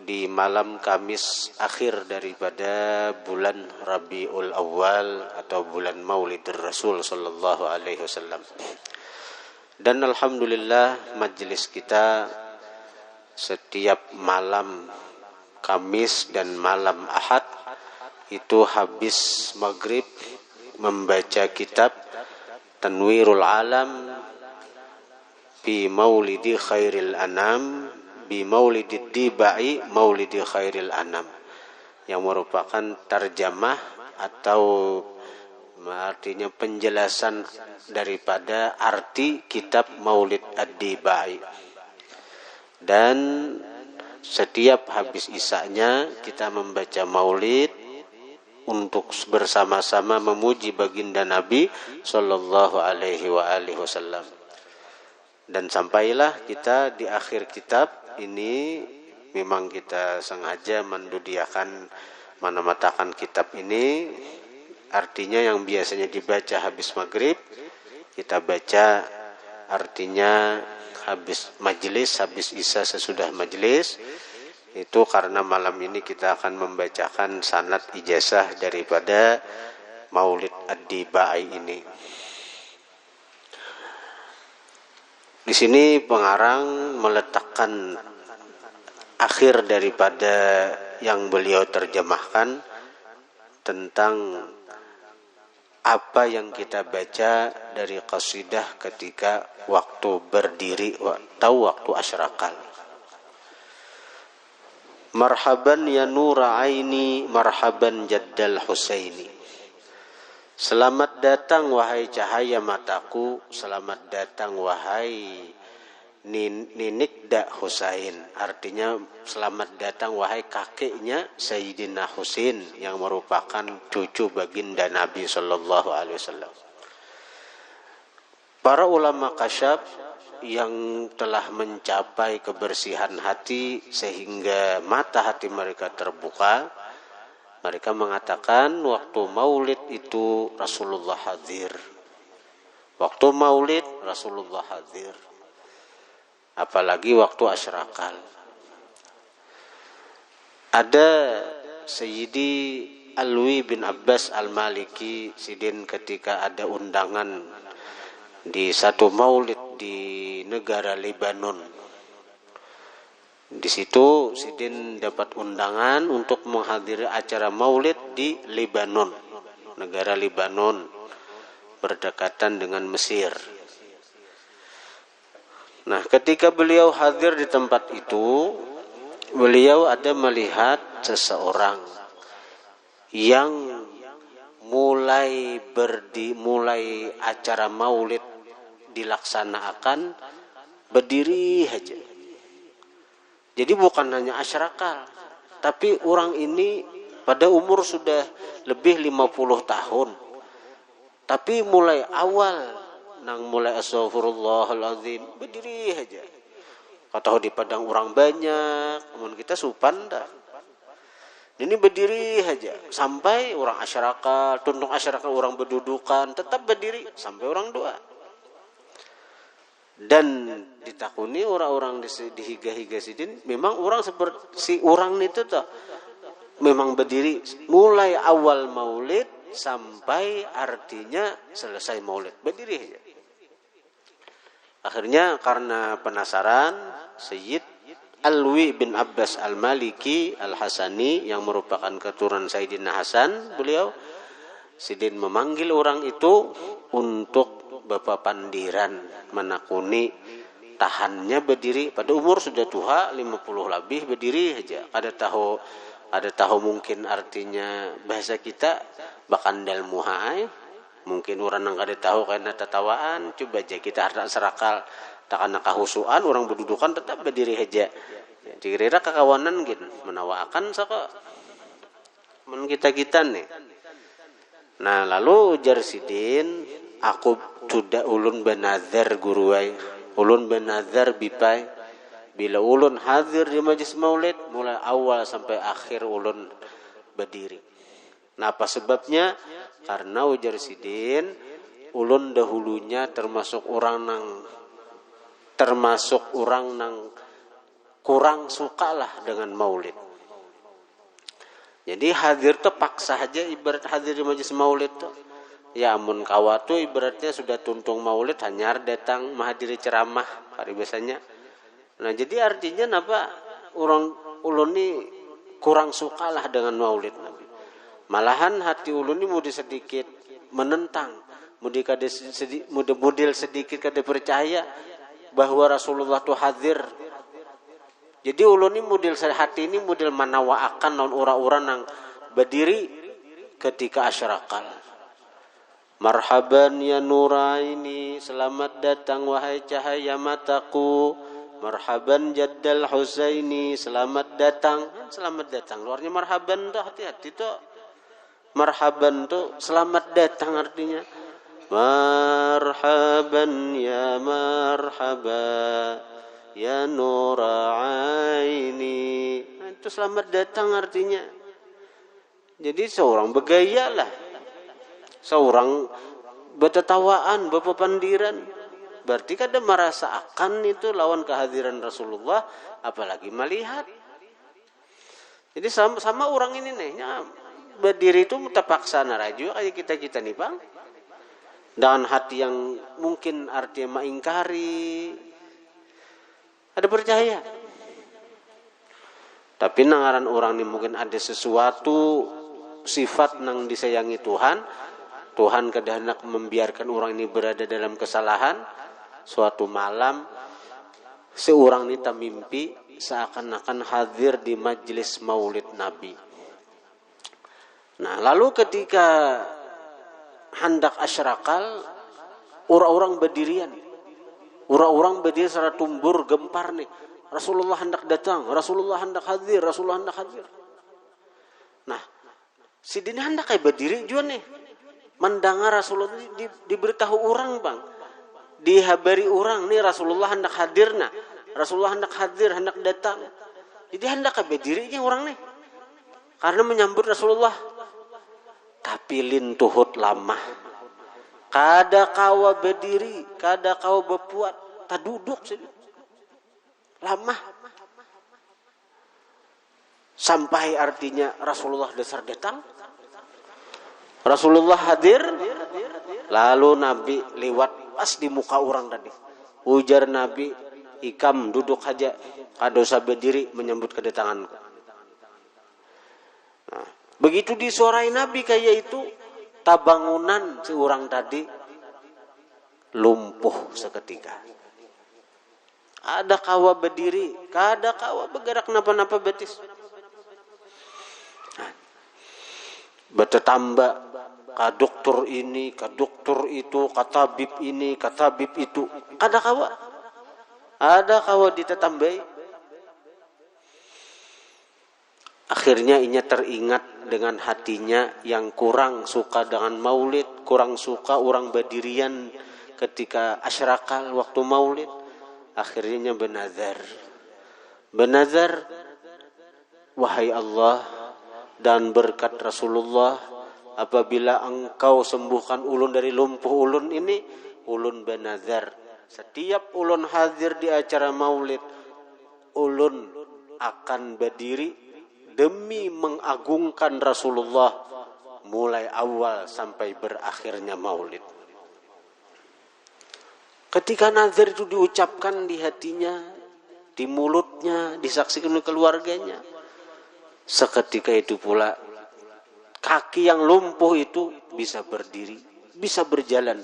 di malam Kamis akhir daripada bulan Rabiul Awal atau bulan Maulidur Rasul sallallahu alaihi wasallam. Dan alhamdulillah majelis kita setiap malam Kamis dan malam Ahad itu habis maghrib membaca kitab Tanwirul Alam bi Maulidi Khairil Anam bi Maulidid Dibai Maulidi Khairil Anam, yang merupakan tarjamah atau artinya penjelasan daripada arti kitab Maulid Ad-Dibai. Dan setiap habis isanya kita membaca maulid untuk bersama-sama memuji baginda Nabi sallallahu alaihi wasallam. Dan sampailah kita di akhir kitab ini, memang kita sengaja mendudiakan menamatakan kitab ini, artinya yang biasanya dibaca habis maghrib kita baca artinya habis majelis, habis isya sesudah majelis. Itu karena malam ini kita akan membacakan sanad ijazah daripada Maulid Ad-Dibai ini. Di sini pengarang meletakkan akhir daripada yang beliau terjemahkan tentang apa yang kita baca dari qasidah ketika waktu berdiri atau waktu asyraqal. Marhaban ya nura aini, marhaban jaddal Husaini. Selamat datang wahai cahaya mataku, selamat datang wahai Ninikda Husain. Artinya selamat datang wahai kakeknya Sayyidina Husain yang merupakan cucu baginda Nabi sallallahu alaihi wasallam. Para ulama kasyaf yang telah mencapai kebersihan hati sehingga mata hati mereka terbuka, mereka mengatakan waktu maulid itu Rasulullah hadir. Waktu maulid Rasulullah hadir. Apalagi waktu asyraqal. Ada Sayyidi Alwi bin Abbas Al-Maliki Sidin ketika ada undangan di satu maulid di negara Lebanon. Di situ Sidin dapat undangan untuk menghadiri acara maulid di Lebanon, negara Lebanon berdekatan dengan Mesir. Nah, ketika beliau hadir di tempat itu, beliau ada melihat seseorang yang mulai acara maulid dilaksanakan berdiri aja. Jadi bukan hanya asyraqal, tapi orang ini pada umur sudah lebih 50 tahun. Tapi mulai awal mulai astaghfirullahaladzim berdiri aja. Kata di Padang orang banyak, namun kita supan dah. Ini berdiri aja sampai orang asyraqal, tuntung asyraqal orang berdudukan, tetap berdiri sampai orang doa. Dan ditakuni orang-orang di higa-higa Sidin, memang orang seperti si orang itu tuh memang berdiri mulai awal maulid sampai artinya selesai maulid berdiri aja. Akhirnya karena penasaran, Sayyid Alwi bin Abbas Al-Maliki Al-Hasani yang merupakan keturunan Sayyidina Hasan, beliau Sidin memanggil orang itu untuk bapak pandiran menakuni tahannya berdiri. Pada umur sudah tua 50 lebih berdiri aja. Ada tahu mungkin artinya bahasa kita bakandal muhai. Mungkin orang yang kada tahu karena tatawaan, coba aja kita harta serakal takana kahusuan orang berdudukan tetap berdiri aja. Dikira kekawanan gitu menawakan saka men kita nih. Nah, lalu ujar Sidin, aku sudah ulun benazar guruai, ulun benazar bipai. Bila ulun hadir di majlis maulid mulai awal sampai akhir ulun berdiri. Nah, apa sebabnya? Karena ujar Sidin, ulun dahulunya termasuk orang nang kurang sukalah dengan maulid. Jadi hadir tuh paksa aja, ibarat hadir di majelis maulid tuh. Ya amun kawa tuh ibaratnya sudah tuntung maulid hanyar datang menghadiri ceramah hari biasanya. Nah jadi artinya napa orang ulun ni kurang sukalah dengan maulid Nabi. Malahan hati ulun ni mudi sedikit menentang, mudi model sedikit kada percaya bahwa Rasulullah tuh hadir. Jadi ulun ni model hati ini model manawaakan non ura-ura nang berdiri ketika asyraqal. Marhaban ya nuraini, selamat datang wahai cahaya mataku. Marhaban jaddal Husaini, selamat datang. Selamat datang. Luarnya marhaban tuh hati-hati tuh. Marhaban tuh selamat datang artinya. Marhaban ya marhaba ya nuraini. Nah, itu selamat datang artinya. Jadi seorang bergaya lah. Seorang bertetawaan, berpepandiran. Berarti kada merasa akan itu lawan kehadiran Rasulullah, apalagi melihat. Jadi sama orang ini nih, berdiri itu terpaksa naraju kayak kita nih bang. Dengan hati yang mungkin artinya mengingkari. Ada percaya. Tapi nangaran orang ini mungkin ada sesuatu sifat nang disayangi Tuhan. Tuhan kehendak membiarkan orang ini berada dalam kesalahan. Suatu malam seorang ini mimpi seakan-akan hadir di majelis maulid Nabi. Nah, lalu ketika hendak asyraqal, orang-orang berdirian. Orang-orang berdiri secara tumbur gempar nih. Rasulullah hendak datang, Rasulullah hendak hadir, Rasulullah hendak hadir. Nah, si dini hendak kayak berdiri juga nih. Mendengar Rasulullah diberitahu orang bang, dihabari orang nih Rasulullah hendak hadir nah, Rasulullah hendak hadir, hendak datang. Jadi hendak berdirinya orang nih, karena menyambut Rasulullah. Tapi lintuhut lama, kada kawa berdiri, kada kawa berpuat, tak duduk sih, lama. Sampai artinya Rasulullah dasar datang. Rasulullah hadir, lalu Nabi lewat pas di muka orang tadi. Ujar Nabi, ikam duduk aja, kada usah berdiri menyambut kedatanganku. Nah, begitu disuarai Nabi kayak itu, tabangunan seorang tadi lumpuh seketika. Ada kawa berdiri, kada kawa bergerak napa-napa betis. Nah, bertetambah. Ka dokter ini, ka dokter itu, ka tabib ini, ka tabib itu. Ada kawa ditetambai. Akhirnya inya teringat dengan hatinya yang kurang suka dengan maulid, kurang suka orang berdirian ketika asyraqal waktu maulid. Akhirnya benazar, wahai Allah dan berkat Rasulullah, apabila engkau sembuhkan ulun dari lumpuh ulun ini, ulun benazar. Setiap ulun hadir di acara maulid, ulun akan berdiri demi mengagungkan Rasulullah mulai awal sampai berakhirnya maulid. Ketika nazar itu diucapkan di hatinya, di mulutnya, disaksikan oleh keluarganya, seketika itu pula kaki yang lumpuh itu bisa berdiri, bisa berjalan.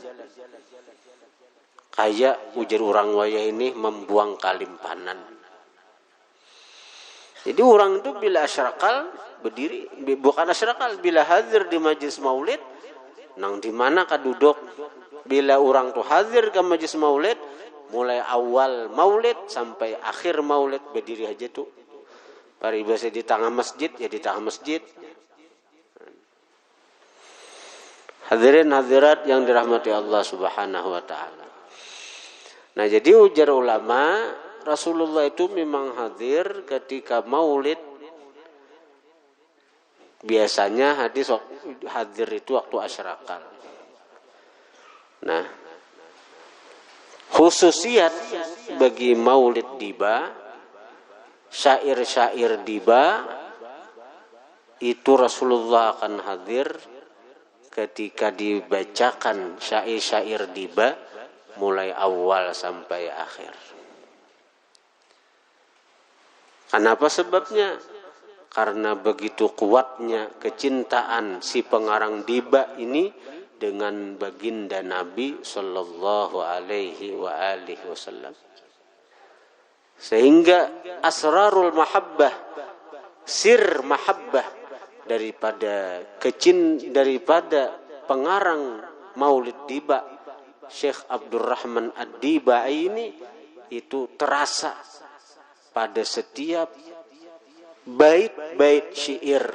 Kayak ujar orang wayah ini membuang kalimpanan. Jadi orang itu bila asyraqal berdiri, bukan asyraqal, bila hadir di majlis maulid, nang di mana ka duduk. Bila orang tu hadir ke majlis maulid, mulai awal maulid sampai akhir maulid berdiri aja tuh. Paribasa di tengah masjid, ya di tengah masjid. Hadirin hadirat yang dirahmati Allah Subhanahu wa taala. Nah, jadi ujar ulama, Rasulullah itu memang hadir ketika maulid. Biasanya hadir itu waktu asyraqal. Nah, khususiat bagi maulid tiba syair-syair diba itu Rasulullah akan hadir ketika dibacakan syair-syair diba mulai awal sampai akhir. Kenapa sebabnya? Karena begitu kuatnya kecintaan si pengarang diba ini dengan baginda Nabi sallallahu alaihi wasallam. Sehingga asrarul mahabbah, sir mahabbah daripada pengarang Maulid Diba Syekh Abdurrahman Ad-Dibai ini itu terasa pada setiap bait-bait syair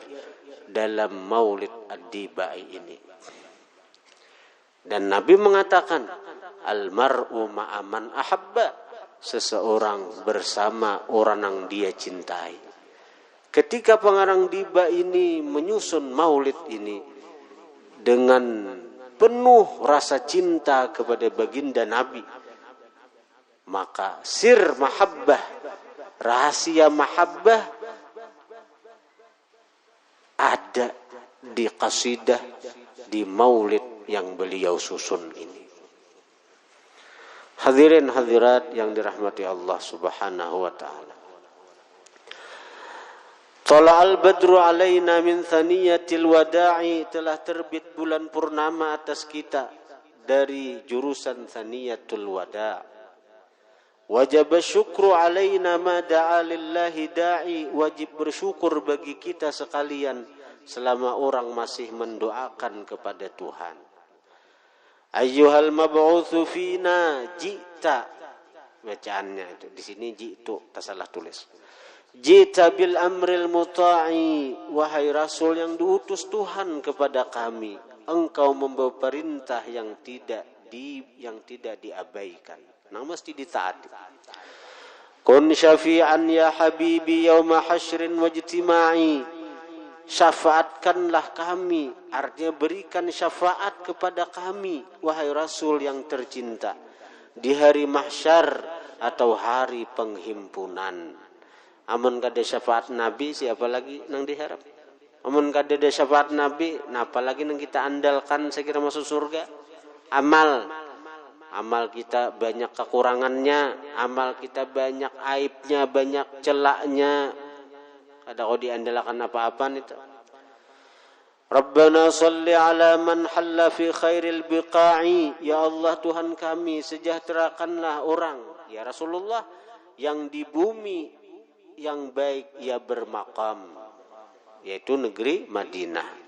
dalam Maulid Ad-Dibai ini. Dan Nabi mengatakan, almar'u ma'aman ahabba, seseorang bersama orang yang dia cintai. Ketika pengarang diba ini menyusun maulid ini dengan penuh rasa cinta kepada baginda Nabi, maka sir mahabbah, rahasia mahabbah ada di qasidah, di maulid yang beliau susun ini. Hadirin hadirat yang dirahmati Allah Subhanahu wa taala. Tala'al badru alaina min thaniyatil wada'i, telah terbit bulan purnama atas kita dari jurusan thaniyatul wada'. Wajib syukru alaina ma da'a lillahi da'i, wajib bersyukur bagi kita sekalian selama orang masih mendoakan kepada Tuhan. Ayyuhal mab'utsu fina ji'ta, bacaannya itu di sini ji'tu, tak salah tulis. Ji'ta bil amril muta'i, wahai rasul yang diutus Tuhan kepada kami, engkau membawa perintah yang tidak diabaikan. Nah, mesti ditaati. Kun syafi'an ya habibi yauma hasyrin wajtima'i, syafaatkanlah kami, artinya berikan syafaat kepada kami, wahai Rasul yang tercinta, di hari mahsyar atau hari penghimpunan. Amun kada syafaat Nabi, siapa lagi nang diharap? Amun kada ada syafaat Nabi, napa lagi nang kita andalkan sekira masuk surga? Amal kita banyak kekurangannya, amal kita banyak aibnya, banyak celaknya. Ada kau diandalkan apa-apa itu. Rabbana salli ala man halla fi khairil biqa'i, ya Allah Tuhan kami, sejahterakanlah orang, ya Rasulullah, yang di bumi yang baik ia bermakam, yaitu negeri Madinah.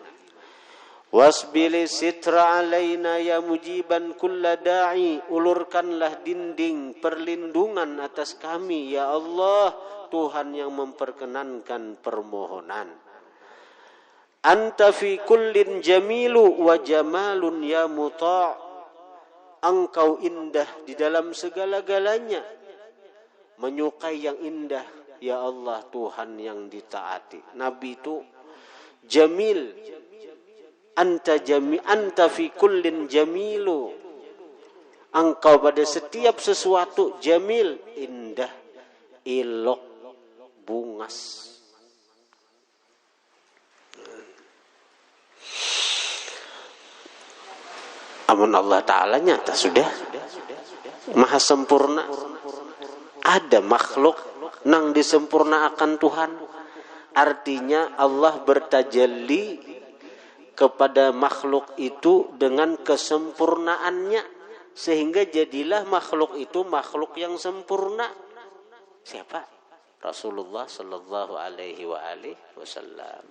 Wasbili sitra alaina ya mujiban kulla da'i, ulurkanlah dinding perlindungan atas kami, ya Allah Tuhan yang memperkenankan permohonan. Anta fi kullin jamilu wa jamalun ya muta', engkau indah di dalam segala-galanya, menyukai yang indah, ya Allah Tuhan yang ditaati. Nabi itu jamil, anta fi kullin jamilu, engkau pada setiap sesuatu jamil, indah, elok, bungas. Amun Allah Ta'ala nyata sudah maha sempurna. Ada makhluk nang disempurnaakan Tuhan. Artinya Allah bertajalli kepada makhluk itu dengan kesempurnaannya, sehingga jadilah makhluk itu makhluk yang sempurna. Siapa? Rasulullah sallallahu alaihi wasallam.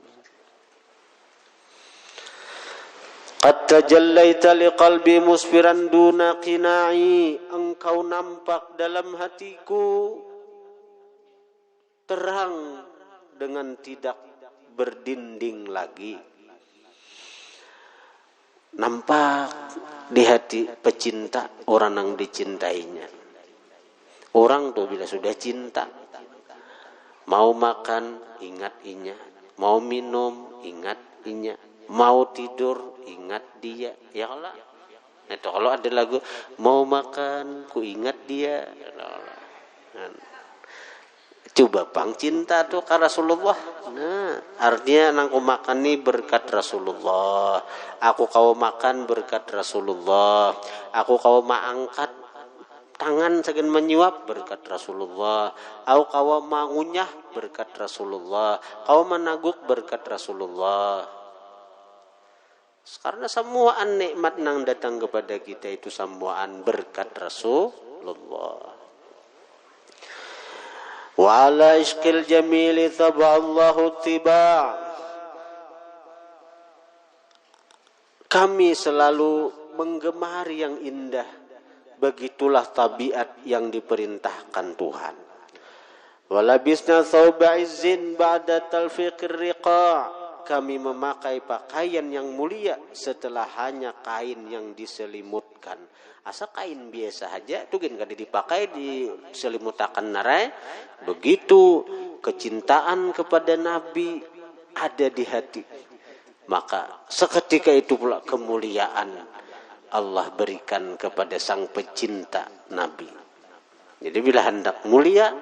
Qad tajallaita liqalbi musfiran duna qina'i, engkau nampak dalam hatiku terang dengan tidak berdinding lagi. Nampak di hati pecinta orang yang dicintainya. Orang tuh bila sudah cinta, mau makan ingat inya, mau minum ingat inya, mau tidur ingat dia. Ya Allah, itu kalau ada lagu mau makan ku ingat dia, Coba pang cinta tuh ke Rasulullah. Nah, artinya nang makan nih berkat Rasulullah. Aku kau makan berkat Rasulullah. Aku kau angkat tangan segan menyuap berkat Rasulullah. Aku kau mangunyah berkat Rasulullah. Kau menaguk berkat Rasulullah. Karena semuaan nikmat nang datang kepada kita itu semuaan berkat Rasulullah. Wa ala ishqil jamili taballahu tiba'. Kami selalu menggemari yang indah. Begitulah tabiat yang diperintahkan Tuhan. Walabisna thawba izzin ba'da talfiqir riqa'. Kami memakai pakaian yang mulia setelah hanya kain yang diselimutkan. Asa kain biasa aja tuh kan kada dipakai diselimutakan narai. Begitu kecintaan kepada Nabi ada di hati. Maka seketika itu pula kemuliaan Allah berikan kepada sang pecinta Nabi. Jadi bila hendak mulia,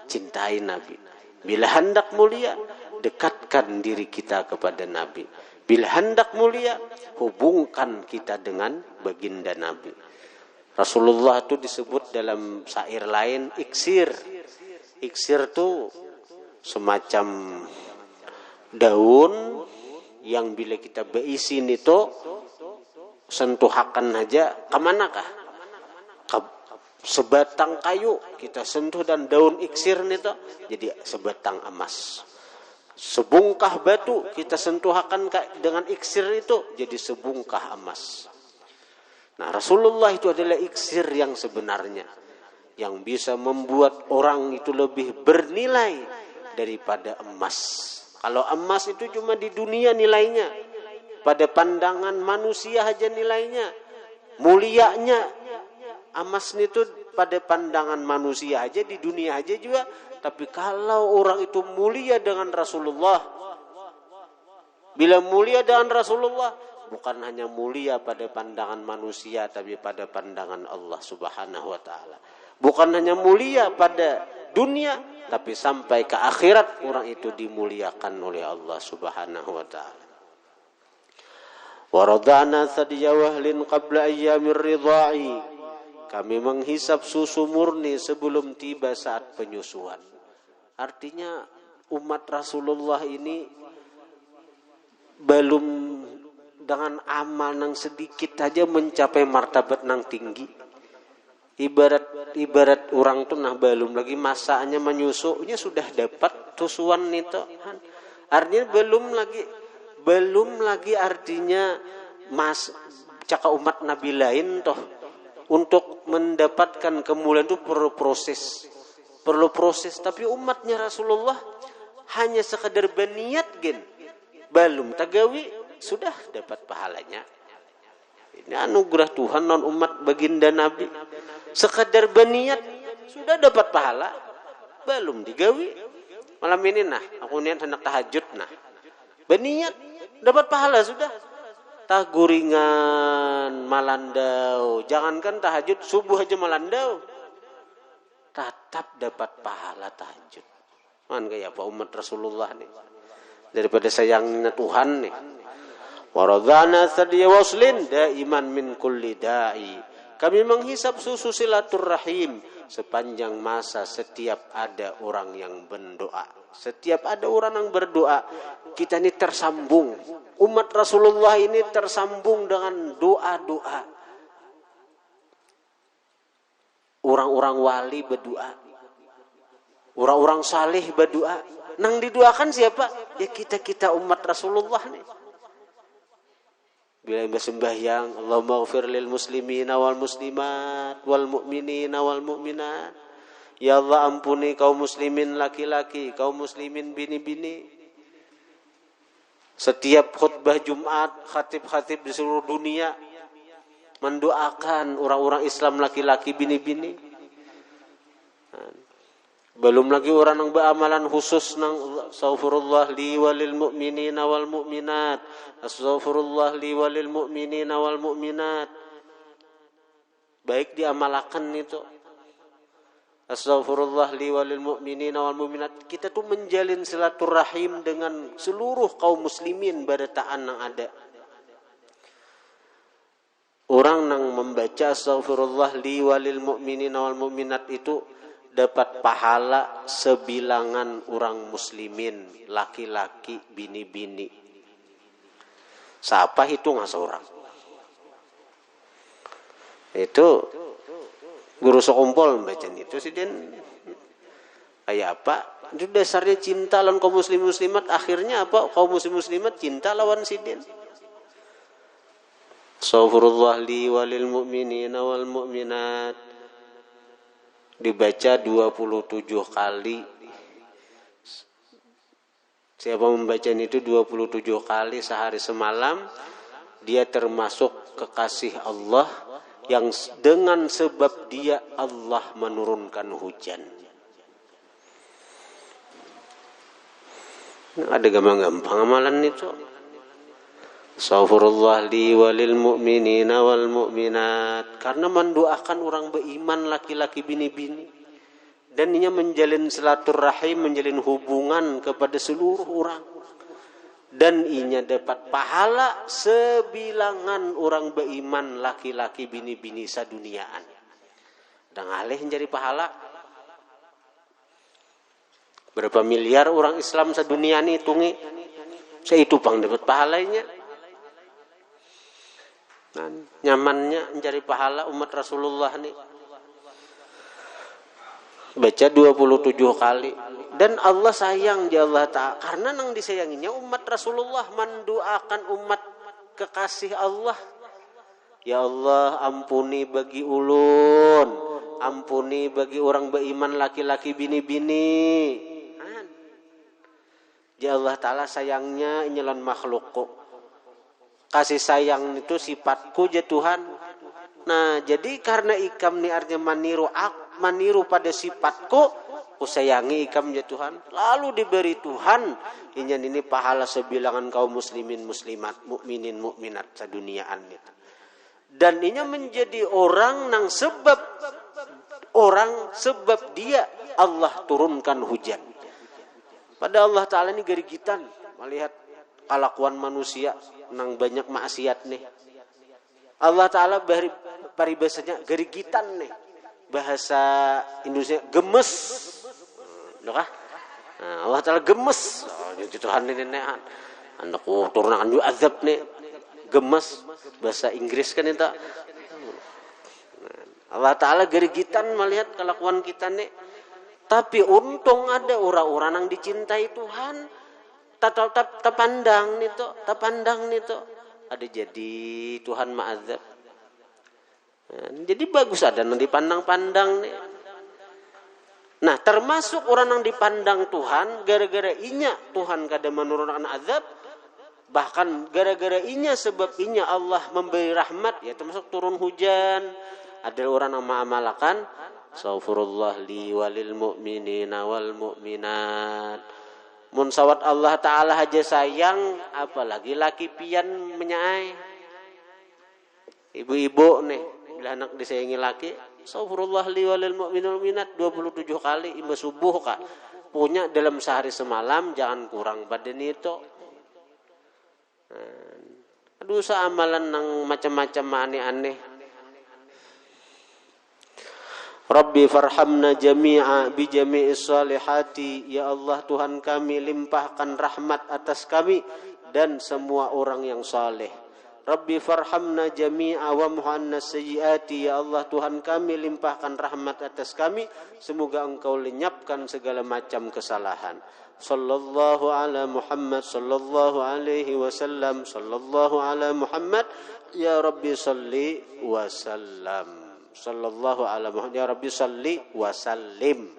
cintai Nabi. Bila hendak mulia, dekatkan diri kita kepada Nabi. Bila hendak mulia, hubungkan kita dengan baginda Nabi. Rasulullah itu disebut dalam syair lain iksir. Iksir itu semacam daun yang bila kita beisin itu sentuhakan aja kemanakah? Sebatang kayu kita sentuh dan daun iksir itu jadi sebatang emas. Sebungkah batu kita sentuhakan dengan iksir itu jadi sebungkah emas. Nah, Rasulullah itu adalah iksir yang sebenarnya yang bisa membuat orang itu lebih bernilai daripada emas. Kalau emas itu cuma di dunia nilainya, pada pandangan manusia aja nilainya, mulianya emas itu pada pandangan manusia aja di dunia aja juga. Tapi kalau orang itu mulia dengan Rasulullah, bila mulia dengan Rasulullah, bukan hanya mulia pada pandangan manusia, tapi pada pandangan Allah Subhanahu wa Ta'ala. Bukan hanya mulia pada dunia, tapi sampai ke akhirat orang itu dimuliakan oleh Allah Subhanahu wa Ta'ala. Waradana thadiya wahlin qabla ayyamir ridha'i. Kami menghisap susu murni sebelum tiba saat penyusuan. Artinya umat Rasulullah ini belum dengan amal nang sedikit aja mencapai martabat nang tinggi. Ibarat orang tuh nah belum lagi masanya menyusunya sudah dapat susuan itu. Artinya belum lagi artinya cakap umat Nabi lain toh. Untuk mendapatkan kemuliaan itu perlu proses. Tapi umatnya Rasulullah hanya sekadar berniat gen, belum tagawi sudah dapat pahalanya. Ini anugerah Tuhan non umat baginda Nabi. Sekadar berniat sudah dapat pahala, belum digawi. Malam ini nah, aku niat hendak tahajud nah, berniat dapat pahala sudah. Taguringan malandau, jangankan tahajud subuh aja malandau, tetap dapat pahala tahajud. Man kayak apa umat Rasulullah nih, daripada sayangnya Tuhan nih. Waradhana thadiya waslin daiman min kulli da'i. Kami menghisap susu silaturrahim sepanjang masa setiap ada orang yang berdoa. Setiap ada orang yang berdoa, kita ini tersambung. Umat Rasulullah ini tersambung dengan doa-doa. Orang-orang wali berdoa. Orang-orang saleh berdoa. Nang didoakan siapa? Ya kita umat Rasulullah nih. Bila bersembahyang, Allahumma ghfir lil muslimina wal muslimat wal mu'minina wal mu'minat. Ya Allah ampuni kaum muslimin laki-laki, kaum muslimin bini-bini. Setiap khutbah Jumat, khatib-khatib di seluruh dunia mendoakan orang-orang Islam laki-laki bini-bini. Belum lagi orang yang beramalan khusus nang astaghfirullah li walil mu'minina wal mu'minat, astaghfirullah li walil mu'minina wal mu'minat. Baik diamalkan itu. Astaghfirullah li walil mu'minina wal mu'minat. Kita tuh menjalin silaturahim dengan seluruh kaum muslimin barataan yang ada. Orang yang membaca astaghfirullah li walil mu'minina wal mu'minat itu dapat pahala sebilangan orang muslimin, laki-laki, bini-bini. Siapa hitung seorang? Itu guru sekumpul membaca itu sih den. Kayak apa? Itu dasarnya cinta lawan kaum muslim muslimat. Akhirnya apa? Kaum muslim muslimat cinta lawan si den. Astaghfirullah li walil mu'minina wal mu'minat dibaca 27 kali. Siapa membaca itu 27 kali sehari semalam, dia termasuk kekasih Allah yang dengan sebab dia Allah menurunkan hujan. Ada gampang-gampang amalan itu. Astaghfirullah li walil mu'minina wal mu'minat. Karena mendoakan orang beriman laki-laki bini-bini. Dan ia menjalin silaturahim, menjalin hubungan kepada seluruh orang. Dan ia dapat pahala sebilangan orang beriman laki-laki bini-bini saduniaan. Dan alih jadi pahala. Berapa miliar orang Islam sadunia ini hitungi. Saya itu bang dapat pahalanya. Nah, nyamannya mencari pahala umat Rasulullah nih. Baca 27 kali. Dan Allah sayang dia Allah Ta'ala. Karena nang disayanginya umat Rasulullah. Mendoakan umat kekasih Allah. Ya Allah ampuni bagi ulun. Ampuni bagi orang beriman laki-laki bini-bini. Ya Allah Ta'ala sayangnya nyelan makhlukku. Kasih sayang itu sifatku ya Tuhan. Nah jadi karena ikam ni artinya maniru pada sifatku, ku sayangi ikam ya Tuhan. Lalu diberi Tuhan ini pahala sebilangan kaum muslimin muslimat, mukminin mukminat seduniaan itu. Dan ini menjadi orang yang sebab dia Allah turunkan hujan. Pada Allah Ta'ala ini gerigitan melihat kelakuan manusia nang banyak maksiat nih. Allah Ta'ala paribasanya gerigitan nih. Bahasa Indonesia gemes. Lokah? Nah, Allah Ta'ala gemes. Oh, jadi Tuhan ini nih. Anakku turunakan juga azab nih. Gemes. Bahasa Inggris kan itu. Allah Ta'ala gerigitan melihat kelakuan kita nih. Tapi untung ada orang-orang yang dicintai Tuhan. Tapandang nito. Ada jadi Tuhan ma'adzab. Jadi bagus ada yang dipandang-pandang nih. Nah termasuk orang yang dipandang Tuhan gara-gara inya Tuhan kada menurunkan azab. Bahkan gara-gara inya sebab inya Allah memberi rahmat. Ya termasuk turun hujan. Ada orang yang mengamalkan Astaghfirullah li walil mu'minina wal mu'minat. Mun sawat Allah Ta'ala aja sayang, apalagi laki pian menyai. Ibu-ibu nih, bila anak disayangi laki, Astaghfirullah li walil mu'minina wal mu'minat 27 kali imba subuh kak. Punya dalam sehari semalam jangan kurang badan itu. Aduh amalan nang macam-macam aneh-aneh. Rabbi farhamna jami'a bi jami'is salihati. Ya Allah Tuhan kami limpahkan rahmat atas kami dan semua orang yang saleh. Rabbi farhamna jami'a wa muhanna sayyiati. Ya Allah Tuhan kami limpahkan rahmat atas kami. Semoga engkau lenyapkan segala macam kesalahan. Sallallahu ala Muhammad sallallahu alaihi wasallam. Sallallahu ala Muhammad. Ya Rabbi salli wa sallam. Sallallahu alaihi wasallam. Ya Rabbi salli wa sallim.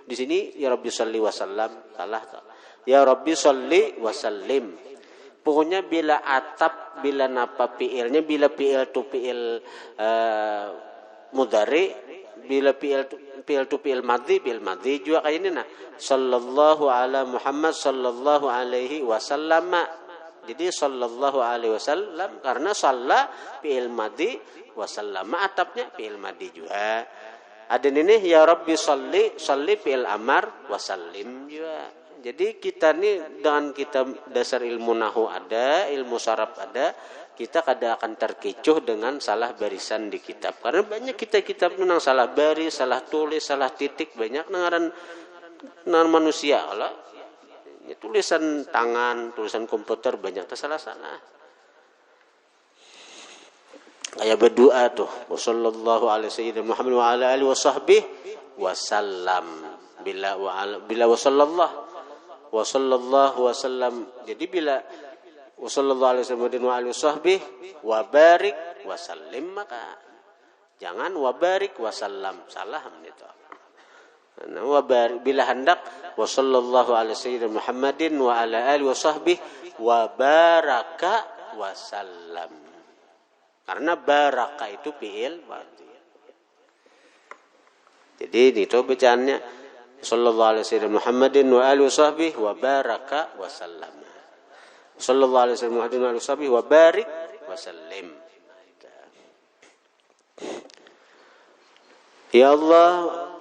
Di sini ya Rabbi salli wa sallam. Salah. Ya Rabbi salli wa sallim. Pokoknya bila atap, bila napa fi'ilnya, bila fi'il tu fi'il mudhari, bila fi'il tu fi'il madhi juga kayak ini nah. Sallallahu ala Muhammad sallallahu alaihi wasallam. Jadi sallallahu alaihi wasallam karena shalla fi'il madhi wasallam atapnya fi'il madhi juga. Ada ini ya Rabbi sholli fi'il amar wasallim juga. Jadi kita nih dengan kita dasar ilmu nahu ada, ilmu saraf ada, kita kadang akan terkecoh dengan salah barisan di kitab. Karena banyak kitab tentang salah baris, salah tulis, salah titik, banyak nengaran manusia. Kalau tulisan tangan, tulisan komputer banyak salah-salah. Kayak berdoa tuh, wassallallahu ala sayyidina Muhammad wa ala alihi wasahbihi wasallam. Bila wasallallahu wasallam. Jadi bila wasallallahu alaihi wasallam wa alihi wasahbihi wa barik wasallim, maka jangan wa barik wasallam, salah gitu. Nah, bila hendak wasallallahu alaihi sayyidina Muhammadin wa ala alihi wasahbihi wa baraka wasallam. Karena baraka itu fi'il madhi. Jadi itu bacaannya sallallahu alaihi wasallam Muhammadin wa alihi wasahbihi wa baraka wasallam. Sallallahu alaihi wasallam Muhammadin wa alihi wasahbihi wa barik wasallim. Ya Allah,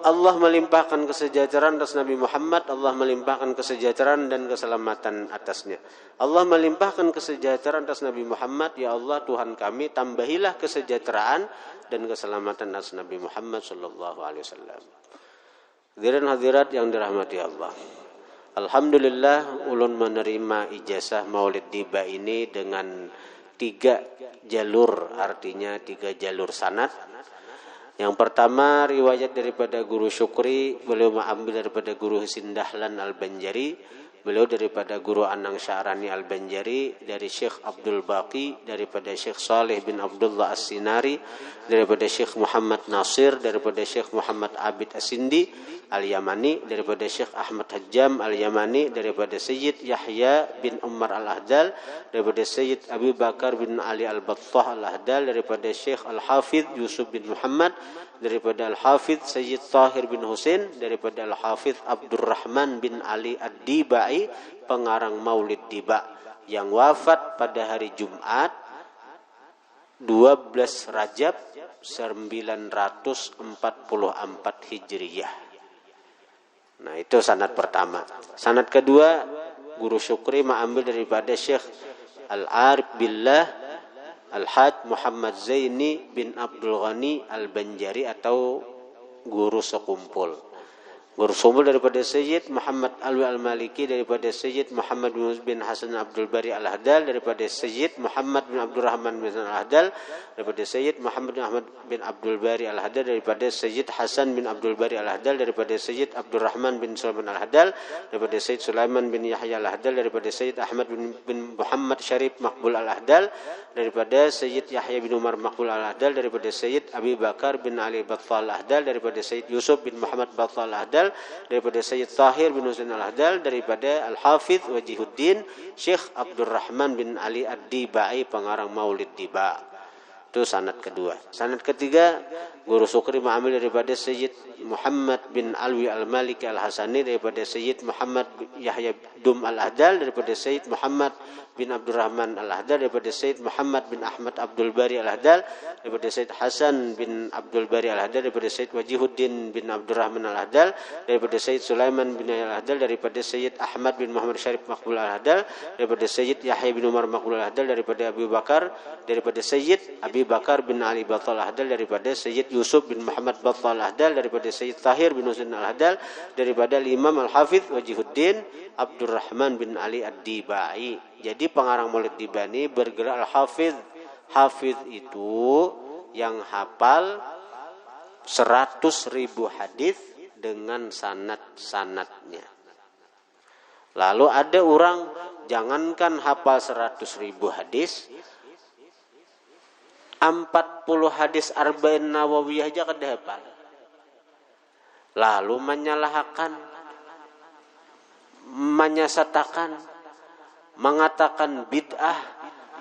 Allah melimpahkan kesejahteraan atas Nabi Muhammad, Allah melimpahkan kesejahteraan dan keselamatan atasnya. Allah melimpahkan kesejahteraan atas Nabi Muhammad, ya Allah Tuhan kami, tambahilah kesejahteraan dan keselamatan atas Nabi Muhammad sallallahu alaihi wasallam. Hadirin hadirat yang dirahmati Allah. Alhamdulillah ulun menerima ijazah Maulid Diba ini dengan 3 jalur, artinya 3 jalur sanad. Yang pertama riwayat daripada Guru Syukri, beliau mengambil daripada Guru Sindahlan Al-Banjari, beliau daripada Guru Anang Sya'rani Al-Banjari, dari Syekh Abdul Baqi, daripada Syekh Saleh bin Abdullah As-Sinari, daripada Syekh Muhammad Nasir, daripada Syekh Muhammad Abid As-Sindi Al-Yamani, daripada Syekh Ahmad Hajjam Al-Yamani, daripada Sayyid Yahya bin Umar Al-Ahdal, daripada Sayyid Abu Bakar bin Ali Al-Battah Al-Ahdal, daripada Syekh Al-Hafidh Yusuf bin Muhammad, daripada Al-Hafidh Sayyid Tahir bin Husain, daripada Al-Hafidh Abdurrahman bin Ali Ad-Dibai, pengarang Maulid Diba, yang wafat pada hari Jumat 12 Rajab 944 Hijriyah. Nah, itu sanad pertama. Sanad kedua, Guru Syukri mengambil daripada Syekh Al-Arif Billah Al-Haj Muhammad Zaini bin Abdul Ghani Al-Banjari, atau Guru Sekumpul. Guru Sekumpul daripada Sayyid Muhammad Alwi Al-Maliki, daripada Sayyid Muhammad bin Hasan Abdul Bari Al-Ahdal, daripada Sayyid Muhammad bin Abdurrahman bin Al-Ahdal, daripada Sayyid Muhammad bin Ahmad bin Abdul Bari Al-Ahdal, daripada Sayyid Hasan bin Abdul Bari Al-Ahdal, daripada Sayyid Abdurrahman bin Sulaiman Al-Ahdal, daripada Sayyid Sulaiman bin Yahya Al-Ahdal, daripada Sayyid Ahmad bin Muhammad Syarif Maqbul Al-Ahdal, daripada Sayyid Yahya bin Umar Maqbul Al-Ahdal, daripada Sayyid Abi Bakar bin Ali Battal Al-Ahdal, daripada Sayyid Yusuf bin Muhammad Battal Al-Ahdal, daripada Sayyid Tahir bin Husain Al-Ahdal, daripada Al-Hafidh Wajihuddin Syekh Abdurrahman bin Ali Ad-Dibai, pengarang Maulid Diba. Itu sanad kedua. Sanad ketiga, Guru Syukri mengambil daripada Sayyid Muhammad bin Alwi Al-Maliki Al-Hasani, daripada Sayyid Muhammad Yahya Dum Al-Ahdal, daripada Sayyid Muhammad bin Abdurrahman Al-Ahdal, daripada Sayyid Muhammad bin Ahmad Abdul Bari Al-Ahdal, daripada Sayyid Hasan bin Abdul Bari Al-Ahdal, daripada Sayyid Wajihuddin bin Abdurrahman Al-Ahdal, daripada Sayyid Sulaiman bin Al-Ahdal, daripada Sayyid Ahmad bin Muhammad Syarif Maqbul Al-Ahdal, daripada Sayyid Yahya bin Umar Maqbul Al-Ahdal, daripada Abu Bakar, daripada Sayyid Abi Bakar bin Ali Battal Al-Ahdal, daripada Sayyid Yusuf bin Muhammad Battal Al-Ahdal, daripada Sayyid Tahir bin Husain Al-Ahdal, daripada Imam Al-Hafidh Wajihuddin Abdurrahman bin Ali Ad-Dibai. Jadi pengarang Maulid Diba ini bergerak Al-Hafidh. Hafidh itu yang hafal 100.000 hadis dengan sanad-sanadnya. Lalu ada orang jangankan hafal 100.000 hadis, 40 hadis Arba'in Nawawiyah aja kada hafal. Lalu menyalahkan, menyesatakan, mengatakan bid'ah,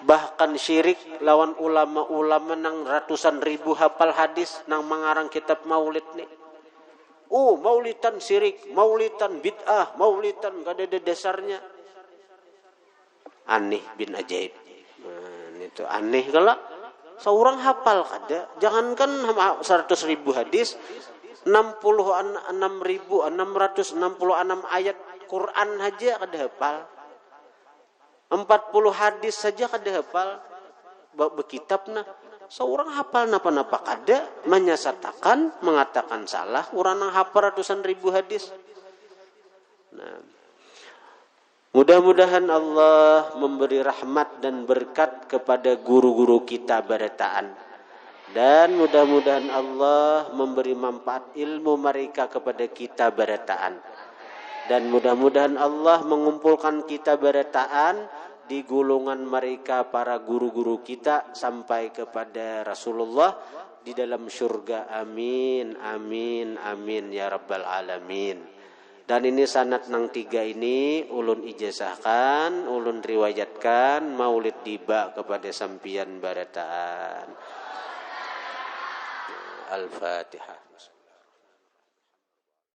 bahkan syirik lawan ulama-ulama nang ratusan ribu hafal hadis nang mengarang kitab maulid nih. Maulidan syirik, maulidan bid'ah, maulidan kada ada dasarnya. Aneh bin ajaib. Itu aneh kalau seorang hafal kada, jangankan 100.000 hadis, 6.666 ayat Quran aja kada hafal. 40 hadis saja kada hafal. Bekitabna seorang hafal napa-napa kada menyesatakan mengatakan salah orang yang hafal ratusan ribu hadis. Nah, mudah-mudahan Allah memberi rahmat dan berkat kepada guru-guru kita barataan. Dan mudah-mudahan Allah memberi manfaat ilmu mereka kepada kita barataan. Dan mudah-mudahan Allah mengumpulkan kita barataan di golongan mereka para guru-guru kita sampai kepada Rasulullah di dalam surga. Amin, amin, amin ya rabbal alamin. Dan ini sanad nang 3 ini ulun ijazahkan, ulun riwayatkan maulid tiba kepada sampian barataan. Al-Fatihah.